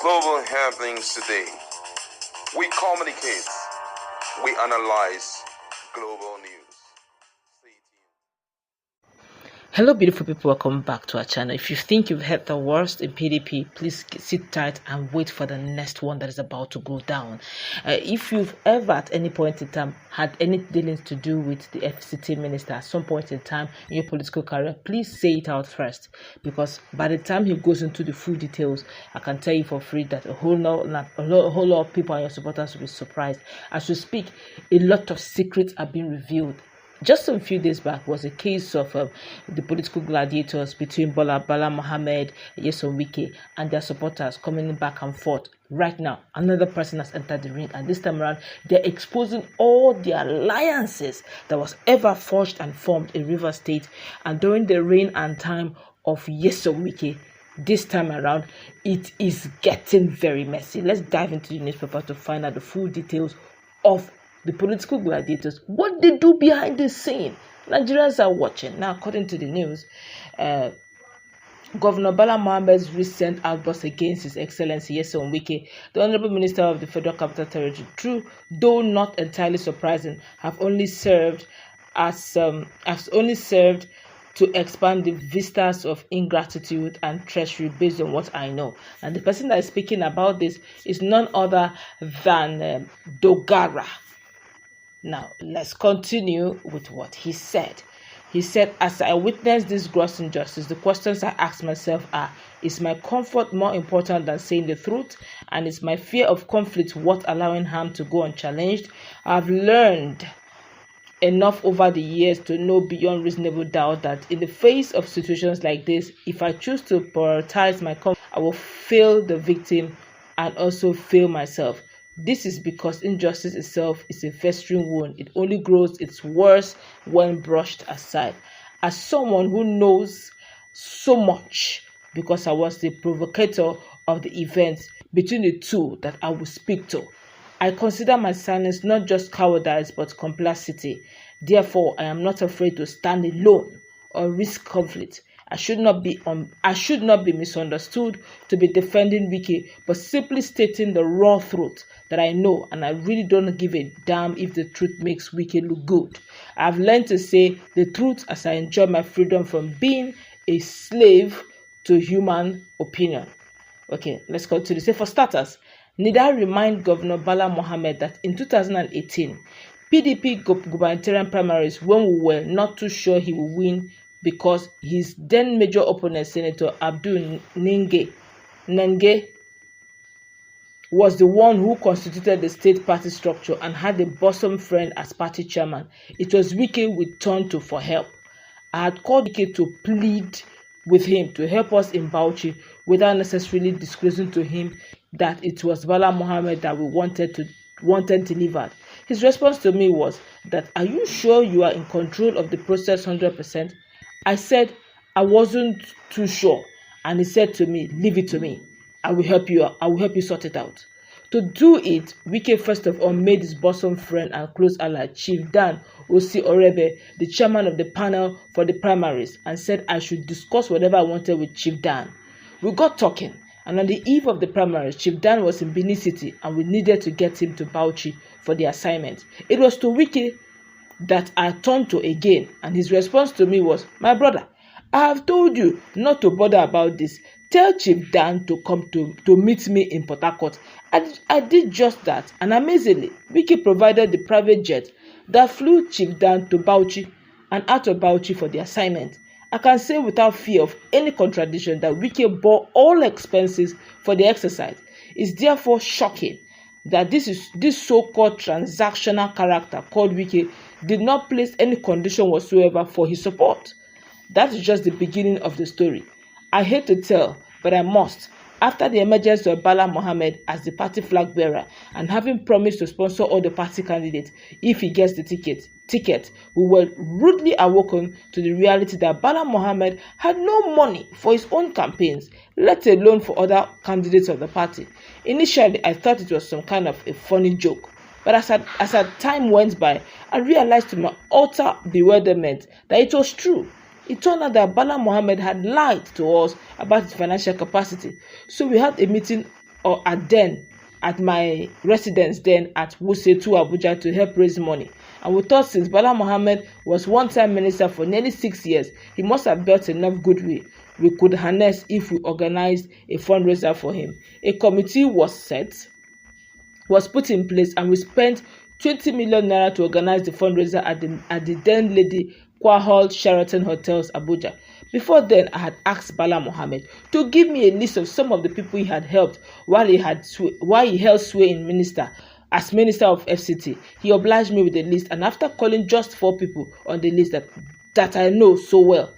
Global happenings today. We communicate. We analyze global news. Stay tuned. Hello beautiful people, welcome back to our channel. If you think you've heard the worst in PDP, please sit tight and wait for the next one that is about to go down. If you've ever at any point in time had any dealings to do with the FCT minister at some point in time in your political career, please say it out first, because by the time he goes into the full details, I can tell you for free that a whole lot of people and your supporters will be surprised. As we speak, a lot of secrets are being revealed. Just a few days back was a case of the political gladiators between Bala Mohammed, Wike, and their supporters coming back and forth. Right now, another person has entered the ring, and this time around, they're exposing all the alliances that was ever forged and formed in Rivers State and during the reign and time of Wike. This time around, it is getting very messy. Let's dive into the newspaper to find out the full details of the political gladiators, what they do behind the scene. Nigerians are watching. Now, according to the news, Governor Bala Mohammed's recent outburst against His Excellency Wike, the Honorable Minister of the Federal Capital Territory, though not entirely surprising, have only served to expand the vistas of ingratitude and treachery based on what I know. And the person that is speaking about this is none other than Dogara. Now, let's continue with what he said. He said, as I witness this gross injustice, the questions I ask myself are, is my comfort more important than saying the truth? And is my fear of conflict worth allowing harm to go unchallenged? I've learned enough over the years to know beyond reasonable doubt that in the face of situations like this, if I choose to prioritize my comfort, I will fail the victim and also fail myself. This is because injustice itself is a festering wound. It only grows its worse when brushed aside. As someone who knows so much, because I was the provocator of the events between the two that I will speak to, I consider my silence not just cowardice but complicity. Therefore, I am not afraid to stand alone or risk conflict. I should not be misunderstood to be defending Wike, but simply stating the raw truth that I know, and I really don't give a damn if the truth makes Wike look good. I've learned to say the truth as I enjoy my freedom from being a slave to human opinion. Okay, let's continue. Say, for starters, need I remind Governor Bala Mohammed that in 2018, PDP gubernatorial primaries, when we were not too sure he would win, because his then major opponent, Senator Abdul Nenge, was the one who constituted the state party structure and had a bosom friend as party chairman. It was Wike we turned to for help. I had called Wike to plead with him to help us in Bauchi without necessarily disclosing to him that it was Bala Mohammed that we wanted delivered. His response to me was that, are you sure you are in control of the process 100%? I said I wasn't too sure, and he said to me, leave it to me. I will help you sort it out. To do it, Wike first of all made his bosom friend and close ally, Chief Dan Osi Orebe, the chairman of the panel for the primaries, and said I should discuss whatever I wanted with Chief Dan. We got talking, and on the eve of the primaries, Chief Dan was in Benin City, and we needed to get him to Bauchi for the assignment. It was to Wike that I turned to again, and his response to me was, my brother, I have told you not to bother about this. Tell Chief Dan to come to meet me in Port Harcourt. I did just that, and amazingly, Wike provided the private jet that flew Chief Dan to Bauchi and out of Bauchi for the assignment. I can say without fear of any contradiction that Wike bore all expenses for the exercise. It's therefore shocking that this so-called transactional character called Wike did not place any condition whatsoever for his support. That is just the beginning of the story. I hate to tell, but I must. After the emergence of Bala Mohammed as the party flag bearer and having promised to sponsor all the party candidates if he gets the ticket, we were rudely awoken to the reality that Bala Mohammed had no money for his own campaigns, let alone for other candidates of the party. Initially, I thought it was some kind of a funny joke, but as time went by, I realized to my utter bewilderment that it was true. It turned out that Bala Mohammed had lied to us about his financial capacity. So we had a meeting at my residence then at Wuse 2 Abuja to help raise money. And we thought since Bala Mohammed was one-time minister for nearly 6 years, he must have built enough goodwill we could harness if we organized a fundraiser for him. A committee was put in place, and we spent 20 million naira to organize the fundraiser at the then Lady Kwahol Sheraton Hotels, Abuja. Before then, I had asked Bala Mohammed to give me a list of some of the people he had helped while he held sway as Minister of FCT. He obliged me with a list, and after calling just 4 people on the list that I know so well,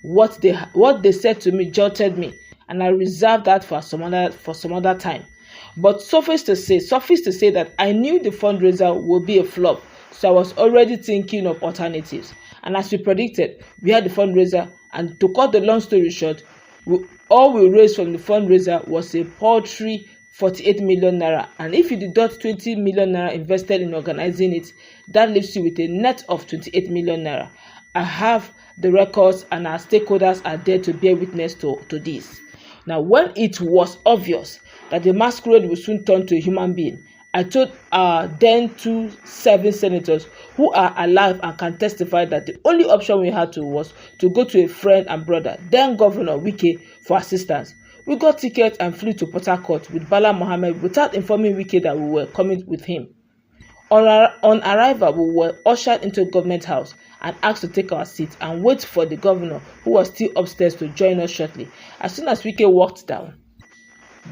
what they said to me jolted me, and I reserved that for some other time. But suffice to say that I knew the fundraiser would be a flop, so I was already thinking of alternatives. And as we predicted, we had the fundraiser, and to cut the long story short, all we raised from the fundraiser was a paltry 48 million naira. And if you deduct 20 million naira invested in organizing it, that leaves you with a net of 28 million naira. I have the records, and our stakeholders are there to bear witness to this. Now, when it was obvious that the masquerade would soon turn to a human being, I told our then 2 serving senators who are alive and can testify that the only option we had was to go to a friend and brother, then Governor Wike, for assistance. We got tickets and flew to Port Harcourt with Bala Mohammed without informing Wike that we were coming with him. On arrival, we were ushered into Government House and asked to take our seats and wait for the governor, who was still upstairs, to join us shortly. As soon as Wike walked down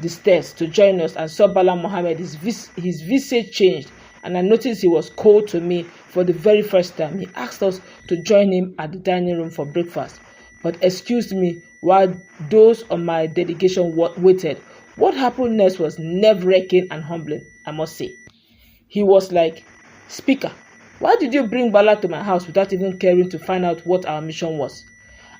the stairs to join us and saw Bala Mohammed, his visage changed, and I noticed he was cold to me for the very first time. He asked us to join him at the dining room for breakfast, but excused me while those on my delegation waited. What happened next was nerve-wracking and humbling, I must say. He was like, "Speaker, why did you bring Bala to my house without even caring to find out what our mission was?"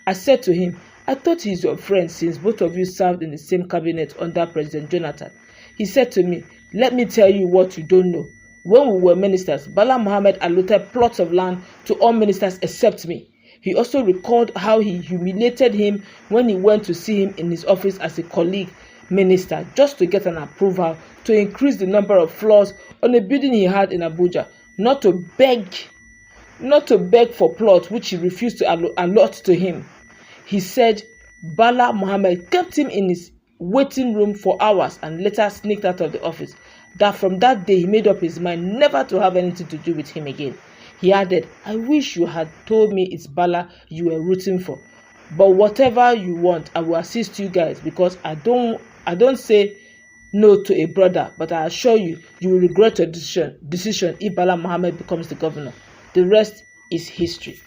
I said to him, "I thought he's your friend since both of you served in the same cabinet under President Jonathan." He said to me, "Let me tell you what you don't know. When we were ministers, Bala Mohammed allotted plots of land to all ministers except me. He also recalled how he humiliated him when he went to see him in his office as a colleague minister just to get an approval to increase the number of floors on a building he had in Abuja, not to beg for plots which he refused to allot to him." He said Bala Mohammed kept him in his waiting room for hours and later sneaked out of the office. That from that day he made up his mind never to have anything to do with him again. He added, "I wish you had told me it's Bala you were rooting for. But whatever you want, I will assist you guys, because I don't say no to a brother, but I assure you, you will regret your decision if Bala Mohammed becomes the governor. The rest is history."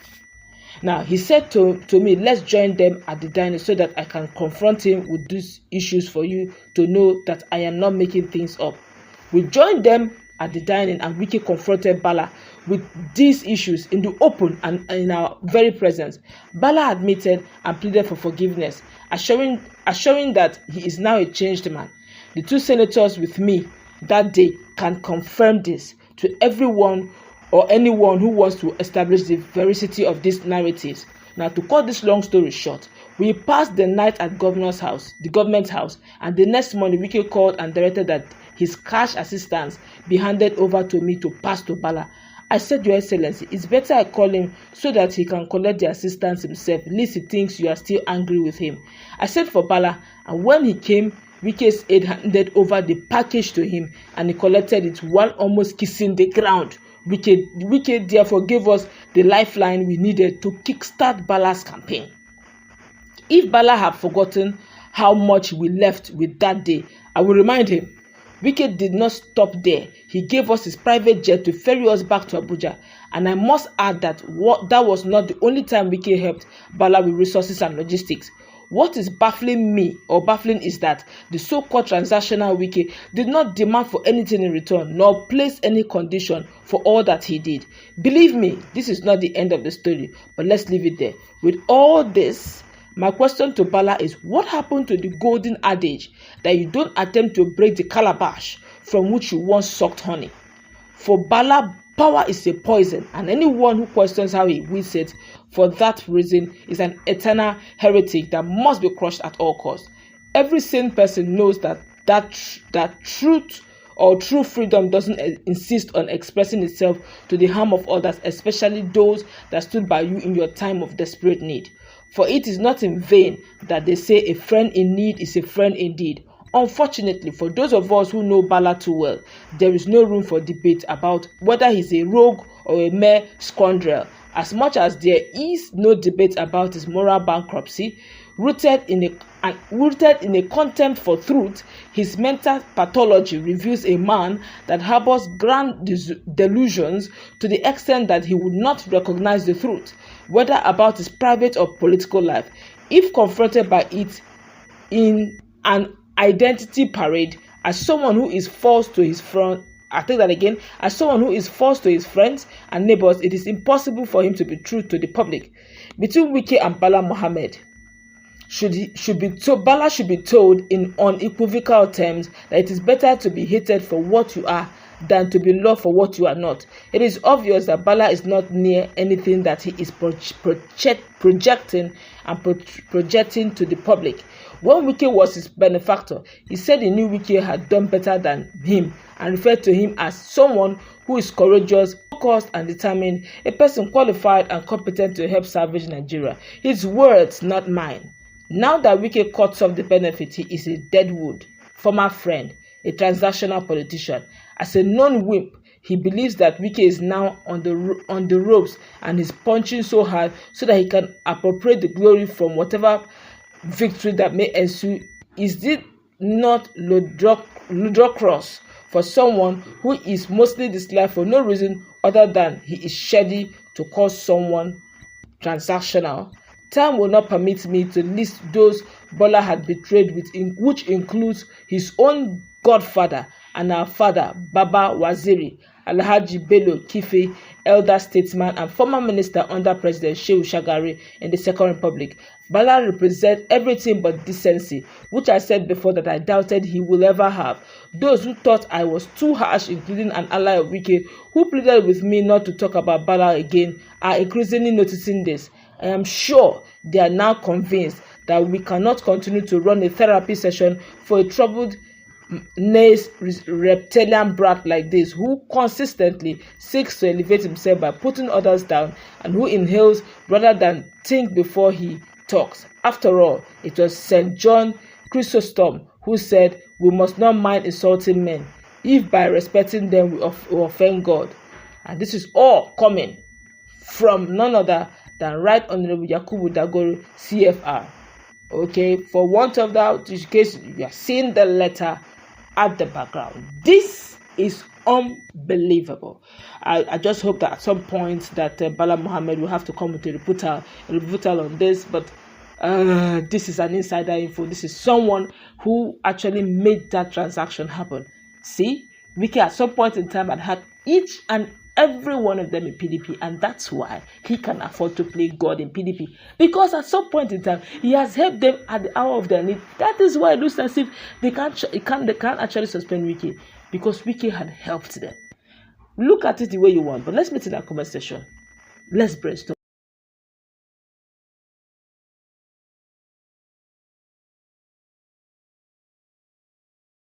Now, he said to me, "Let's join them at the dining so that I can confront him with these issues for you to know that I am not making things up." We joined them at the dining, and Wike confronted Bala with these issues in the open and in our very presence. Bala admitted and pleaded for forgiveness, assuring that he is now a changed man. The 2 senators with me that day can confirm this to everyone or anyone who wants to establish the veracity of these narratives. Now, to cut this long story short, we passed the night at the Government House, and the next morning Wike called and directed that his cash assistance be handed over to me to pass to Bala. I said, "Your Excellency, it's better I call him so that he can collect the assistance himself, lest he thinks you are still angry with him." I said for Bala, and when he came, Wike's aide handed over the package to him, and he collected it while almost kissing the ground. Wike therefore gave us the lifeline we needed to kickstart Bala's campaign. If Bala had forgotten how much we left with that day, I will remind him. Wike did not stop there. He gave us his private jet to ferry us back to Abuja. And I must add that that was not the only time Wike helped Bala with resources and logistics. What is baffling is that the so-called transactional Wike did not demand for anything in return, nor place any condition for all that he did. Believe me, this is not the end of the story, but let's leave it there. With all this, my question to Bala is, what happened to the golden adage that you don't attempt to break the calabash from which you once sucked honey? For Bala, power is a poison, and anyone who questions how he wields it for that reason is an eternal heretic that must be crushed at all costs. Every sane person knows that that truth or true freedom doesn't insist on expressing itself to the harm of others, especially those that stood by you in your time of desperate need. For it is not in vain that they say a friend in need is a friend indeed. Unfortunately, for those of us who know Bala too well, there is no room for debate about whether he's a rogue or a mere scoundrel, as much as there is no debate about his moral bankruptcy. Rooted in a contempt for truth, his mental pathology reveals a man that harbors grand delusions to the extent that he would not recognize the truth, whether about his private or political life, if confronted by it in an identity parade. As someone who is false to his as someone who is false to his friends and neighbors, it is impossible for him to be true to the public. Between Wike and Bala Mohammed, Bala should be told in unequivocal terms that it is better to be hated for what you are than to be loved for what you are not. It is obvious that Bala is not near anything that he is projecting to the public. When Wike was his benefactor, he said he knew Wike had done better than him and referred to him as someone who is courageous, focused and determined, a person qualified and competent to help salvage Nigeria. His words, not mine. Now that Wike cuts off the benefit, he is a deadwood, former friend, a transactional politician. As a known wimp, he believes that Wike is now on the ropes and is punching so hard so that he can appropriate the glory from whatever victory that may ensue. Is it not ludicrous for someone who is mostly disliked for no reason other than he is shady to call someone transactional? Time will not permit me to list those Bala had betrayed, which includes his own godfather and our father, Baba Waziri, Alhaji Bello Kife, elder statesman and former minister under President Shehu Shagari in the Second Republic. Bala represents everything but decency, which I said before that I doubted he will ever have. Those who thought I was too harsh, including an ally of Wike, who pleaded with me not to talk about Bala again, are increasingly noticing this. I am sure they are now convinced that we cannot continue to run a therapy session for a troubled reptilian brat like this, who consistently seeks to elevate himself by putting others down and who inhales rather than think before he talks. After all, it was St. John Chrysostom who said, "We must not mind insulting men, if by respecting them we offend God." And this is all coming from none other than Right Honorable Yakubu Dagoro, CFR. Okay, for want of doubt, in case you are seeing the letter at the background, this is unbelievable. I just hope that at some point that Bala Mohammed will have to come with a rebuttal on this, but this is an insider info. This is someone who actually made that transaction happen. See, Wike at some point in time had each and every one of them in PDP, and that's why he can afford to play God in PDP, because at some point in time he has helped them at the hour of their need. That is why it looks as if they can't actually suspend Wike, because Wike had helped them. Look at it the way you want, but let's meet in that comment section. Let's brainstorm.